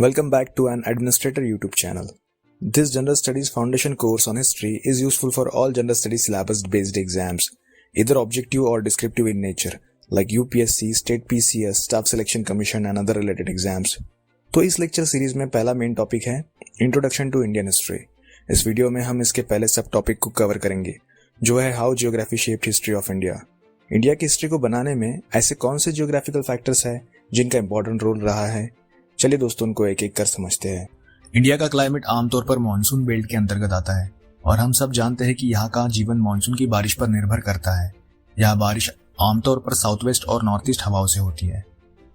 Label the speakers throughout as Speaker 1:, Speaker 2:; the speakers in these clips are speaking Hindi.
Speaker 1: Welcome back to an Administrator YouTube channel. This General Studies Foundation course on history is useful for all General Studies syllabus based exams, either objective or descriptive in nature, like UPSC, State PCS, Staff Selection Commission and other related exams. तो इस लेक्चर सीरीज में पहला मेन टॉपिक है इंट्रोडक्शन टू इंडियन हिस्ट्री। इस वीडियो में हम इसके पहले सब टॉपिक को कवर करेंगे, जो है how geography shaped history of India. India की हिस्ट्री को बनाने में ऐसे कौन से जियोग्राफिकल फैक्टर्स हैं जिनका इंपॉर्टेंट रोल रहा है। चलिए दोस्तों, उनको एक एक कर समझते हैं।
Speaker 2: इंडिया का क्लाइमेट आमतौर पर मानसून बेल्ट के अंतर्गत आता है और हम सब जानते हैं कि यहाँ का जीवन मानसून की बारिश पर निर्भर करता है। यह बारिश आमतौर पर साउथ वेस्ट और नॉर्थ ईस्ट हवाओं से होती है।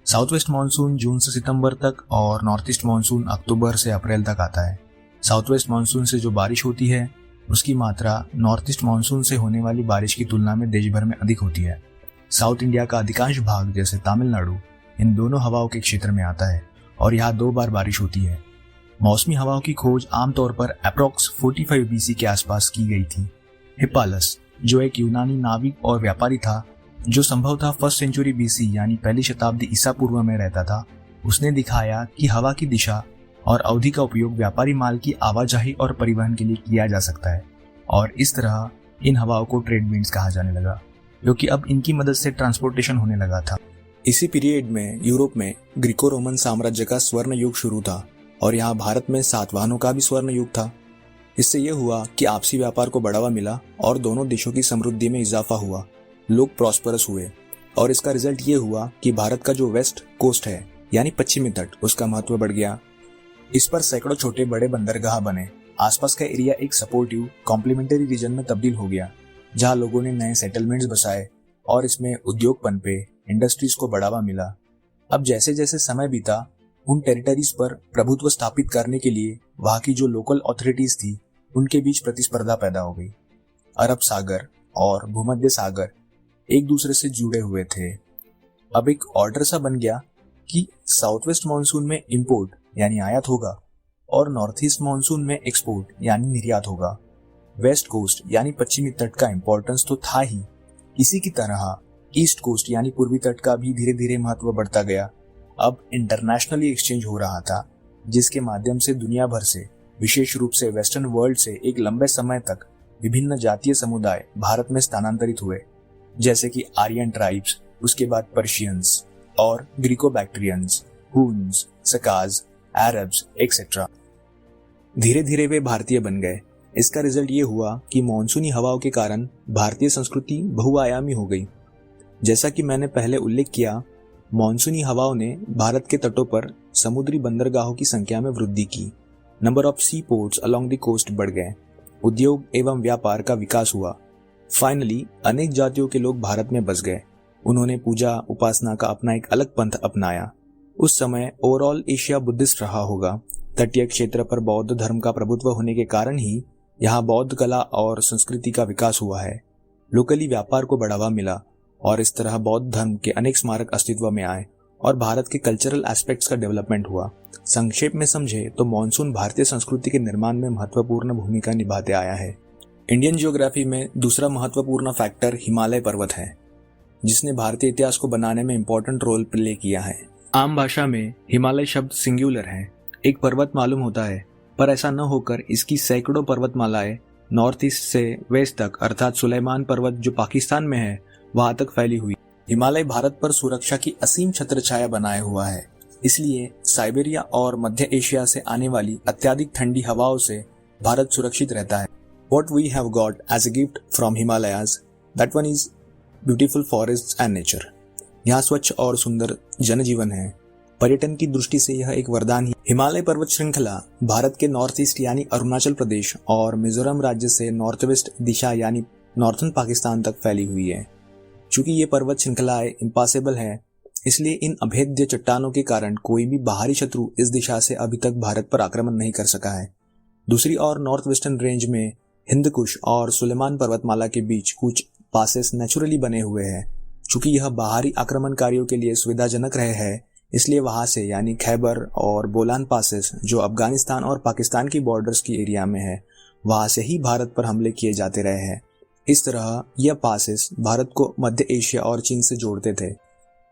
Speaker 2: साउथ वेस्ट मानसून जून से सितंबर तक और नॉर्थ ईस्ट मानसून अक्टूबर से अप्रैल तक आता है। साउथ वेस्ट मानसून से जो बारिश होती है उसकी मात्रा नॉर्थ ईस्ट मानसून से होने वाली बारिश की तुलना में देश भर में अधिक होती है। साउथ इंडिया का अधिकांश भाग जैसे तमिलनाडु इन दोनों हवाओं के क्षेत्र में आता है और यहाँ 2 बार बारिश होती है। मौसमी हवाओं की खोज आमतौर पर अप्रॉक्स 45 BC के आसपास की गई थी। हिप्पालस, जो एक यूनानी नाविक और व्यापारी था जो संभवतः 1st सेंचुरी BC यानी पहली शताब्दी ईसा पूर्व में रहता था, उसने दिखाया कि हवा की दिशा और अवधि का उपयोग व्यापारी माल की आवाजाही और परिवहन के लिए किया जा सकता है और इस तरह इन हवाओं को ट्रेड विंड्स कहा जाने लगा, क्योंकि अब इनकी मदद से ट्रांसपोर्टेशन होने लगा था।
Speaker 1: इसी पीरियड में यूरोप में ग्रीको रोमन साम्राज्य का स्वर्ण युग शुरू था और यहाँ भारत में सातवाहनों का भी स्वर्ण युग था। इससे यह हुआ कि आपसी व्यापार को बढ़ावा मिला और दोनों देशों की समृद्धि में इजाफा हुआ। लोग प्रॉस्परस हुए और इसका रिजल्ट ये हुआ कि भारत का जो वेस्ट कोस्ट है यानी पश्चिमी तट, उसका महत्व बढ़ गया। इस पर सैकड़ों छोटे बड़े बंदरगाह बने। आसपास का एरिया एक सपोर्टिव कॉम्प्लीमेंट्री रीजन में तब्दील हो गया, जहाँ लोगों ने नए सेटलमेंट्स बसाए और इसमें उद्योग पनपे, इंडस्ट्रीज को बढ़ावा मिला। अब जैसे जैसे समय बीता, उन टेरिटरीज पर प्रभुत्व स्थापित करने के लिए वहां की जो लोकल अथॉरिटीज थी उनके बीच प्रतिस्पर्धा पैदा हो गई। अरब सागर और भूमध्य सागर एक दूसरे से जुड़े हुए थे। अब एक ऑर्डर सा बन गया कि साउथ वेस्ट मानसून में इंपोर्ट यानी आयात होगा और नॉर्थ ईस्ट मानसून में एक्सपोर्ट यानी निर्यात होगा। वेस्ट कोस्ट यानी पश्चिमी तट का इंपॉर्टेंस तो था ही, इसी की तरह ईस्ट कोस्ट यानी पूर्वी तट का भी धीरे धीरे महत्व बढ़ता गया। अब इंटरनेशनली एक्सचेंज हो रहा था, जिसके माध्यम से दुनिया भर से, विशेष रूप से वेस्टर्न वर्ल्ड से एक लंबे समय तक विभिन्न जातीय समुदाय भारत में स्थानांतरित हुए, जैसे कि आर्यन ट्राइब्स, उसके बाद पर्शियंस और Greco Bactrians, Huns, Sakas, Arabs et cetera. धीरे धीरे वे भारतीय बन गए। इसका रिजल्ट ये हुआ कि मानसूनी हवाओं के कारण भारतीय संस्कृति बहुआयामी हो गई। जैसा कि मैंने पहले उल्लेख किया, मानसूनी हवाओं ने भारत के तटों पर समुद्री बंदरगाहों की संख्या में वृद्धि की। Number of sea ports along the coast बढ़ गए। उद्योग एवं व्यापार का विकास हुआ। फाइनली अनेक जातियों के लोग भारत में बस गए। उन्होंने पूजा उपासना का अपना एक अलग पंथ अपनाया। उस समय ओवरऑल एशिया बुद्धिस्ट रहा होगा। तटीय क्षेत्र पर बौद्ध धर्म का प्रभुत्व होने के कारण ही यहाँ बौद्ध कला और संस्कृति का विकास हुआ है। लोकली व्यापार को बढ़ावा मिला और इस तरह बौद्ध धर्म के अनेक स्मारक अस्तित्व में आए और भारत के कल्चरल एस्पेक्ट्स का डेवलपमेंट हुआ। संक्षेप में समझे तो मानसून भारतीय संस्कृति के निर्माण में महत्वपूर्ण भूमिका निभाते आया है। इंडियन जियोग्राफी में दूसरा महत्वपूर्ण फैक्टर हिमालय पर्वत है, जिसने भारतीय इतिहास को बनाने में इंपॉर्टेंट रोल प्ले किया है। आम भाषा में हिमालय शब्द सिंगुलर है, एक पर्वत मालूम होता है, पर ऐसा न होकर इसकी सैकड़ों पर्वतमालाएं नॉर्थ ईस्ट से वेस्ट तक अर्थात सुलेमान पर्वत जो पाकिस्तान में है वहां तक फैली हुई। हिमालय भारत पर सुरक्षा की असीम छत्रछाया बनाए हुआ है, इसलिए साइबेरिया और मध्य एशिया से आने वाली अत्यधिक ठंडी हवाओं से भारत सुरक्षित रहता है। What we have got as a gift from Himalayas, that one is beautiful forests and nature. यहाँ स्वच्छ और सुंदर जनजीवन है। पर्यटन की दृष्टि से यह एक वरदान ही। हिमालय पर्वत श्रृंखला भारत के नॉर्थ ईस्ट यानी अरुणाचल प्रदेश और मिजोरम राज्य से नॉर्थ वेस्ट दिशा यानी नॉर्थन पाकिस्तान तक फैली हुई है। चूंकि ये पर्वत श्रृंखलाएं इम्पॉसिबल है, इसलिए इन अभेद्य चट्टानों के कारण कोई भी बाहरी शत्रु इस दिशा से अभी तक भारत पर आक्रमण नहीं कर सका है। दूसरी ओर नॉर्थ वेस्टर्न रेंज में हिंदकुश और सुलेमान पर्वतमाला के बीच कुछ पासेस नेचुरली बने हुए हैं। चूंकि यह बाहरी आक्रमणकारियों के लिए सुविधाजनक रहे हैं, इसलिए वहां से यानी खैबर और बोलान पासेस जो अफगानिस्तान और पाकिस्तान की बॉर्डर्स की एरिया में है, वहां से ही भारत पर हमले किए जाते रहे हैं। इस तरह यह पासेस भारत को मध्य एशिया और चीन से जोड़ते थे।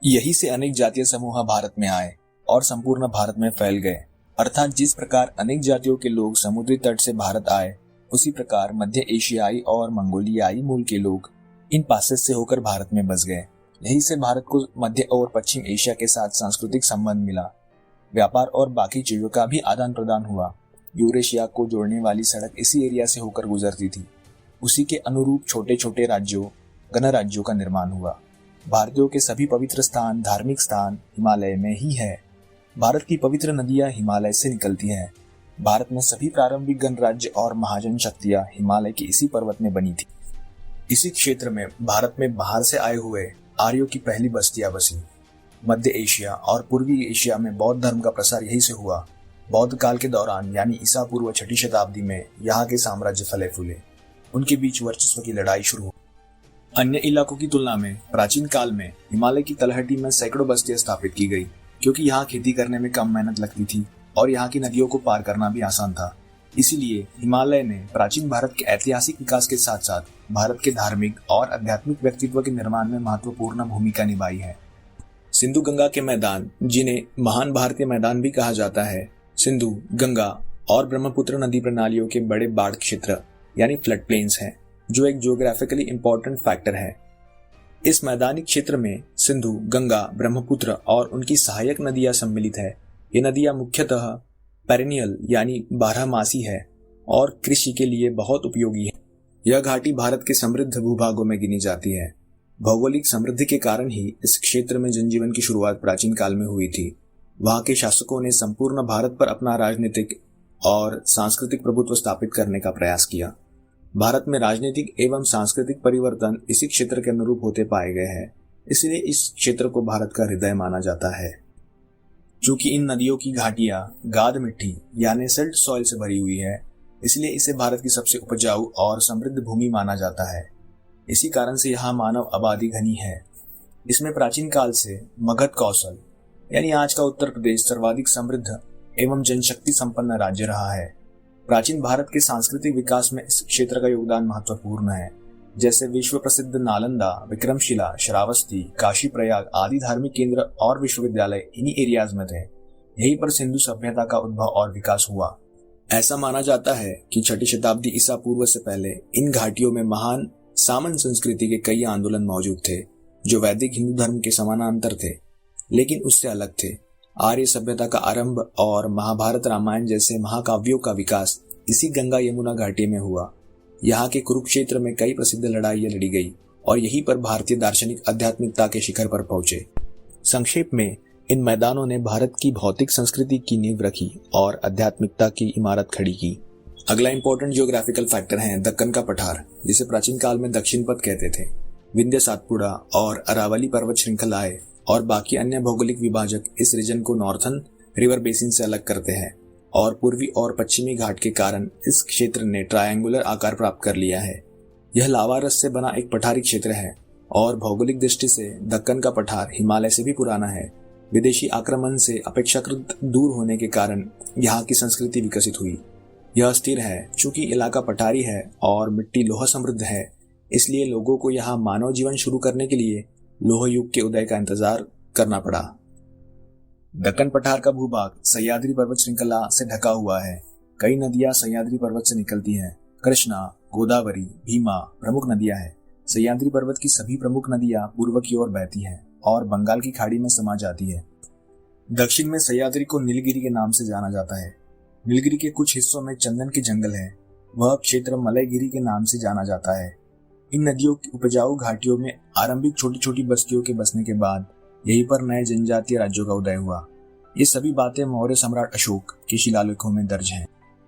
Speaker 1: यही से अनेक जातीय समूह भारत में आए और संपूर्ण भारत में फैल गए। अर्थात जिस प्रकार अनेक जातियों के लोग समुद्री तट से भारत आए, उसी प्रकार मध्य एशियाई और मंगोलियाई मूल के लोग इन पासेज से होकर भारत में बस गए। यही से भारत को मध्य और पश्चिम एशिया के साथ सांस्कृतिक संबंध मिला। व्यापार और बाकी चीजों का भी आदान प्रदान हुआ। यूरेशिया को जोड़ने वाली सड़क इसी एरिया से होकर गुजरती थी। उसी के अनुरूप छोटे छोटे राज्यों, गणराज्यों का निर्माण हुआ। भारतीयों के सभी पवित्र स्थान, धार्मिक स्थान हिमालय में ही है। भारत की पवित्र नदियां हिमालय से निकलती हैं। भारत में सभी प्रारंभिक गणराज्य और महाजन शक्तियां हिमालय के इसी पर्वत में बनी थी। इसी क्षेत्र में भारत में बाहर से आए हुए आर्यों की पहली बस्तियां बसी। मध्य एशिया और पूर्वी एशिया में बौद्ध धर्म का प्रसार यही से हुआ। बौद्ध काल के दौरान यानी ईसा पूर्व 6ठी शताब्दी में यहाँ के साम्राज्य फले फूले। उनके बीच वर्चस्व की लड़ाई शुरू हुई। अन्य इलाकों की तुलना में प्राचीन काल में हिमालय की तलहटी में सैकड़ों बस्तियां स्थापित की गई, क्योंकि यहाँ खेती करने में कम मेहनत लगती थी और यहाँ की नदियों को पार करना भी आसान था। इसीलिए हिमालय ने प्राचीन भारत के ऐतिहासिक विकास के साथ साथ भारत के धार्मिक और आध्यात्मिक व्यक्तित्व के निर्माण में महत्वपूर्ण भूमिका निभाई है। सिंधु गंगा के मैदान, जिन्हें महान भारतीय मैदान भी कहा जाता है, सिंधु, गंगा और ब्रह्मपुत्र नदी प्रणालियों के बड़े बाढ़ क्षेत्र यानी फ्लड प्लेन्स हैं, जो एक जियोग्राफिकली इंपॉर्टेंट फैक्टर है। इस मैदानी क्षेत्र में सिंधु, गंगा, ब्रह्मपुत्र और उनकी सहायक नदियां सम्मिलित है। ये नदियां मुख्यतः पेरिनियल यानी बारहमासी है और कृषि के लिए बहुत उपयोगी है। यह घाटी भारत के समृद्ध भूभागों में गिनी जाती है। भौगोलिक समृद्धि के कारण ही इस क्षेत्र में जनजीवन की शुरुआत प्राचीन काल में हुई थी। वहां के शासकों ने संपूर्ण भारत पर अपना राजनीतिक और सांस्कृतिक प्रभुत्व स्थापित करने का प्रयास किया। भारत में राजनीतिक एवं सांस्कृतिक परिवर्तन इसी क्षेत्र के अनुरूप होते पाए गए हैं, इसलिए इस क्षेत्र को भारत का हृदय माना जाता है। चूंकि इन नदियों की घाटियां गाद मिट्टी यानी सिल्ट सॉइल से भरी हुई है, इसलिए इसे भारत की सबसे उपजाऊ और समृद्ध भूमि माना जाता है। इसी कारण से यहाँ मानव आबादी घनी है। इसमें प्राचीन काल से मगध कौशल यानी आज का उत्तर प्रदेश सर्वाधिक समृद्ध एवं जनशक्ति संपन्न राज्य रहा है। प्राचीन भारत के सांस्कृतिक विकास में इस क्षेत्र का योगदान महत्वपूर्ण है। जैसे विश्व प्रसिद्ध नालंदा, विक्रमशिला, श्रावस्ती, काशी प्रयाग आदि धार्मिक केंद्र और विश्वविद्यालय इन्हीं एरियाज में थे। यहीं पर सिंधु सभ्यता का उद्भव और विकास हुआ। ऐसा माना जाता है कि 6ठी शताब्दी ईसा पूर्व से पहले इन घाटियों में महान सामन संस्कृति के कई आंदोलन मौजूद थे, जो वैदिक हिंदू धर्म के समानांतर थे, लेकिन उससे अलग थे। आर्य सभ्यता का आरंभ और महाभारत रामायण जैसे महाकाव्यों का विकास इसी गंगा यमुना घाटी में हुआ। यहाँ के कुरुक्षेत्र में कई प्रसिद्ध लड़ाइयां लड़ी गई और यहीं पर भारतीय दार्शनिक आध्यात्मिकता के शिखर पर पहुंचे। संक्षेप में इन मैदानों ने भारत की भौतिक संस्कृति की नींव रखी और आध्यात्मिकता की इमारत खड़ी की। अगला इंपॉर्टेंट जियोग्राफिकल फैक्टर है दक्कन का पठार, जिसे प्राचीन काल में दक्षिण पथ कहते थे। विंध्य सातपुड़ा और अरावली पर्वत श्रृंखलाएं और बाकी अन्य भौगोलिक विभाजक इस रीजन को नॉर्थन रिवर बेसिन से अलग करते हैं और पूर्वी और पश्चिमी घाट के कारण इस क्षेत्र ने ट्रायंगुलर आकार प्राप्त कर लिया है। यह लावा रस से बना एक पठारी क्षेत्र है और भौगोलिक दृष्टि से दक्कन का पठार हिमालय से भी पुराना है। विदेशी आक्रमण से अपेक्षाकृत दूर होने के कारण यहाँ की संस्कृति विकसित हुई। यह स्थिर है, चूंकि इलाका पठारी है और मिट्टी लोहा समृद्ध है, इसलिए लोगों को यहाँ मानव जीवन शुरू करने के लिए लोह युग के उदय का इंतजार करना पड़ा। दक्कन पठार का भूभाग सह्याद्री पर्वत श्रृंखला से ढका हुआ है। कई नदियां सह्याद्री पर्वत से निकलती हैं। कृष्णा, गोदावरी, भीमा प्रमुख नदियां हैं। सह्याद्री पर्वत की सभी प्रमुख नदियां पूर्व की ओर बहती हैं और बंगाल की खाड़ी में समा जाती है। दक्षिण में सह्याद्री को नीलगिरी के नाम से जाना जाता है। नीलगिरी के कुछ हिस्सों में चंदन के जंगल है। वह क्षेत्र मलयगिरी के नाम से जाना जाता है। इन नदियों की उपजाऊ घाटियों में आरंभिक छोटी छोटी बस्तियों के बसने के बाद यहीं पर नए जनजातीय राज्यों का उदय हुआ। ये सभी बातें मौर्य सम्राट अशोक के शिलालेखों में दर्ज हैं।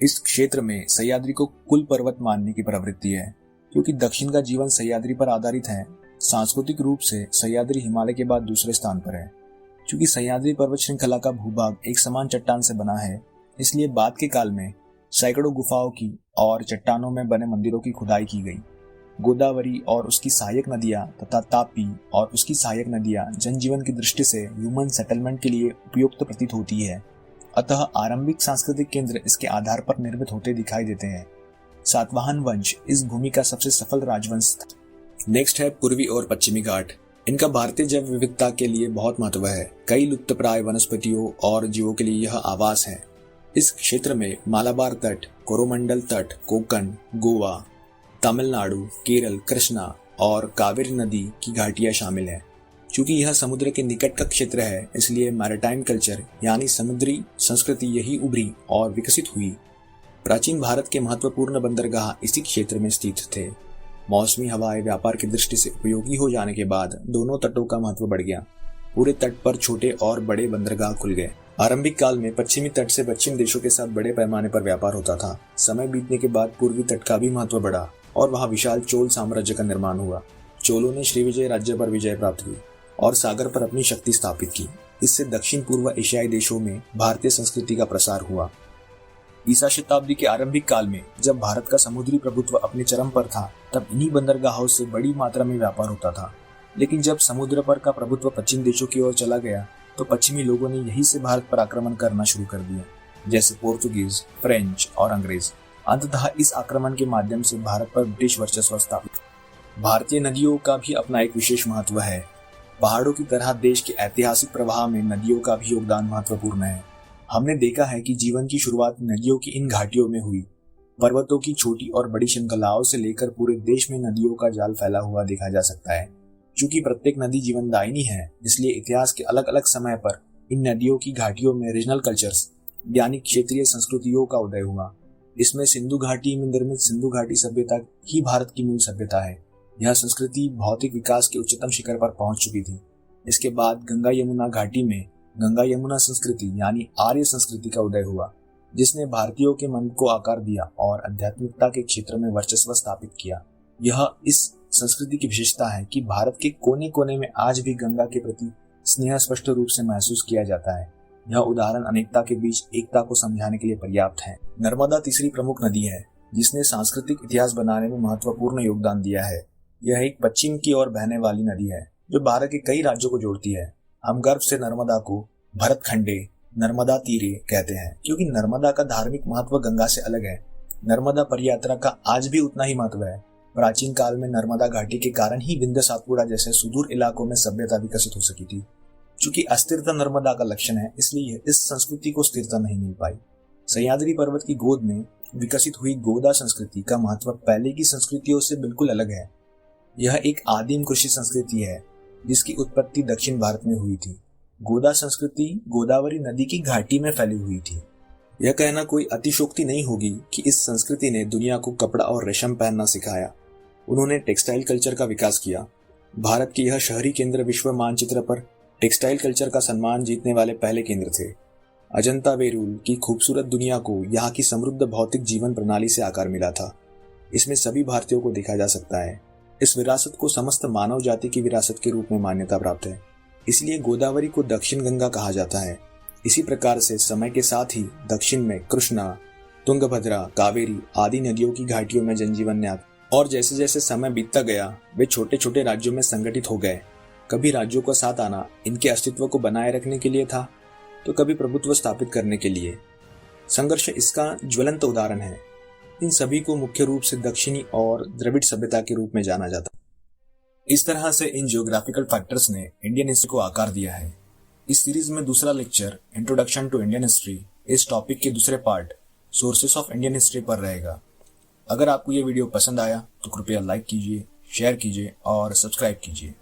Speaker 1: इस क्षेत्र में सह्याद्री को कुल पर्वत मानने की प्रवृत्ति है, क्योंकि दक्षिण का जीवन सह्याद्री पर आधारित है। सांस्कृतिक रूप से सह्याद्री हिमालय के बाद दूसरे स्थान पर है। क्योंकि सह्याद्री पर्वत श्रृंखला का भूभाग एक समान चट्टान से बना है, इसलिए बाद के काल में सैकड़ों गुफाओं की और चट्टानों में बने मंदिरों की खुदाई की गई। गोदावरी और उसकी सहायक नदियां तथा तापी और उसकी सहायक नदियां जनजीवन की दृष्टि से ह्यूमन सेटलमेंट के लिए उपयुक्त प्रतीत होती है। अतः आरंभिक सांस्कृतिक केंद्र इसके आधार पर निर्मित होते दिखाई देते हैं। सातवाहन वंश इस भूमि का सबसे सफल राजवंश था। नेक्स्ट है पूर्वी और पश्चिमी घाट। इनका भारतीय जैव विविधता के लिए बहुत महत्व है। कई लुप्तप्राय वनस्पतियों और जीवों के लिए यह आवास है। इस क्षेत्र में मालाबार तट, कोरोमंडल तट, कोंकण, गोवा, तमिलनाडु, केरल, कृष्णा और कावेरी नदी की घाटियां शामिल हैं। चूंकि यह समुद्र के निकट का क्षेत्र है, इसलिए मैरिटाइम कल्चर यानी समुद्री संस्कृति यही उभरी और विकसित हुई। प्राचीन भारत के महत्वपूर्ण बंदरगाह इसी क्षेत्र में स्थित थे। मौसमी हवाएं व्यापार की दृष्टि से उपयोगी हो जाने के बाद दोनों तटों का महत्व बढ़ गया। पूरे तट पर छोटे और बड़े बंदरगाह खुल गए। आरंभिक काल में पश्चिमी तट से पश्चिम देशों के साथ बड़े पैमाने पर व्यापार होता था। समय बीतने के बाद पूर्वी तट का भी महत्व बढ़ा और वहां विशाल चोल साम्राज्य का निर्माण हुआ। चोलों ने श्रीविजय राज्य पर विजय प्राप्त की और सागर पर अपनी शक्ति स्थापित की। इससे दक्षिण पूर्व एशियाई देशों में भारतीय संस्कृति का प्रसार हुआ। ईसा शताब्दी के आरंभिक काल में जब भारत का समुद्री प्रभुत्व अपने चरम पर था, तब इन्हीं बंदरगाहों से बड़ी मात्रा में व्यापार होता था। लेकिन जब समुद्र पर का प्रभुत्व पश्चिम देशों की ओर चला गया, तो पश्चिमी लोगों ने यहीं से भारत पर आक्रमण करना शुरू कर दिया, जैसे पोर्तुगीज, फ्रेंच और अंग्रेज। अंततः इस आक्रमण के माध्यम से भारत पर ब्रिटिश वर्चस्व स्थापित। भारतीय नदियों का भी अपना एक विशेष महत्व है। पहाड़ों की तरह देश के ऐतिहासिक प्रवाह में नदियों का भी योगदान महत्वपूर्ण है। हमने देखा है कि जीवन की शुरुआत नदियों की इन घाटियों में हुई। पर्वतों की छोटी और बड़ी श्रृंखलाओं से लेकर पूरे देश में नदियों का जाल फैला हुआ देखा जा सकता है। चूंकि प्रत्येक नदी जीवनदायिनी है, इसलिए इतिहास के अलग अलग समय पर इन नदियों की घाटियों में रीजनल कल्चर्स यानी क्षेत्रीय संस्कृतियों का उदय हुआ। इसमें सिंधु घाटी में निर्मित सिंधु घाटी सभ्यता ही भारत की मूल सभ्यता है। यह संस्कृति भौतिक विकास के उच्चतम शिखर पर पहुंच चुकी थी। इसके बाद गंगा यमुना घाटी में गंगा यमुना संस्कृति यानी आर्य संस्कृति का उदय हुआ, जिसने भारतीयों के मन को आकार दिया और आध्यात्मिकता के क्षेत्र में वर्चस्व स्थापित किया। यह इस संस्कृति की विशेषता है कि भारत के कोने कोने में आज भी गंगा के प्रति स्नेह स्पष्ट रूप से महसूस किया जाता है। यह उदाहरण अनेकता के बीच एकता को समझाने के लिए पर्याप्त है। नर्मदा तीसरी प्रमुख नदी है, जिसने सांस्कृतिक इतिहास बनाने में महत्वपूर्ण योगदान दिया है। यह एक पश्चिम की ओर बहने वाली नदी है, जो भारत के कई राज्यों को जोड़ती है। हम गर्व से नर्मदा को भरतखंडे, नर्मदा तीरे कहते हैं, क्योंकि नर्मदा का धार्मिक महत्व गंगा से अलग है। नर्मदा परियात्रा का आज भी उतना ही महत्व है। प्राचीन काल में नर्मदा घाटी के कारण ही विंध्य सातपुड़ा जैसे सुदूर इलाकों में सभ्यता विकसित हो सकी थी। चूंकि अस्थिरता नर्मदा का लक्षण है, इसलिए इस संस्कृति को स्थिरता नहीं मिल पाई। सह्याद्री पर्वत की गोद में विकसित हुई गोदा संस्कृति का महत्व पहले की संस्कृतियों से बिल्कुल अलग है। यह एक आदिम कृषि संस्कृति है, जिसकी उत्पत्ति दक्षिण भारत में हुई थी। गोदा संस्कृति गोदावरी नदी की घाटी में फैली हुई थी। यह कहना कोई अतिशोक्ति नहीं होगी कि इस संस्कृति ने दुनिया को कपड़ा और रेशम पहनना सिखाया। उन्होंने टेक्सटाइल कल्चर का विकास किया। भारत के यह शहरी केंद्र विश्व मानचित्र पर टेक्सटाइल कल्चर का सम्मान जीतने वाले पहले केंद्र थे। अजंता वेरूल की खूबसूरत दुनिया को यहाँ की समृद्ध भौतिक जीवन प्रणाली से आकार मिला था। इसमें सभी भारतीयों को देखा जा सकता है। इस विरासत को समस्त मानव जाति की विरासत के रूप में मान्यता प्राप्त है। इसलिए गोदावरी को दक्षिण गंगा कहा जाता है। इसी प्रकार से समय के साथ ही दक्षिण में कृष्णा, तुंगभद्रा, कावेरी आदि नदियों की घाटियों में जनजीवन ने और जैसे जैसे समय बीतता गया, वे छोटे छोटे राज्यों में संगठित हो गए। कभी राज्यों का साथ आना इनके अस्तित्व को बनाए रखने के लिए था, तो कभी प्रभुत्व स्थापित करने के लिए। संघर्ष इसका ज्वलंत उदाहरण है। इन सभी को मुख्य रूप से दक्षिणी और द्रविड़ सभ्यता के रूप में जाना जाता। इस तरह से इन जियोग्राफिकल फैक्टर्स ने इंडियन हिस्ट्री को आकार दिया है। इस सीरीज में दूसरा lecture introduction to Indian history इस टॉपिक के दूसरे part sources of Indian history पर रहेगा। अगर आपको ये वीडियो पसंद आया तो कृपया लाइक कीजिए, शेयर कीजिए और सब्सक्राइब कीजिए।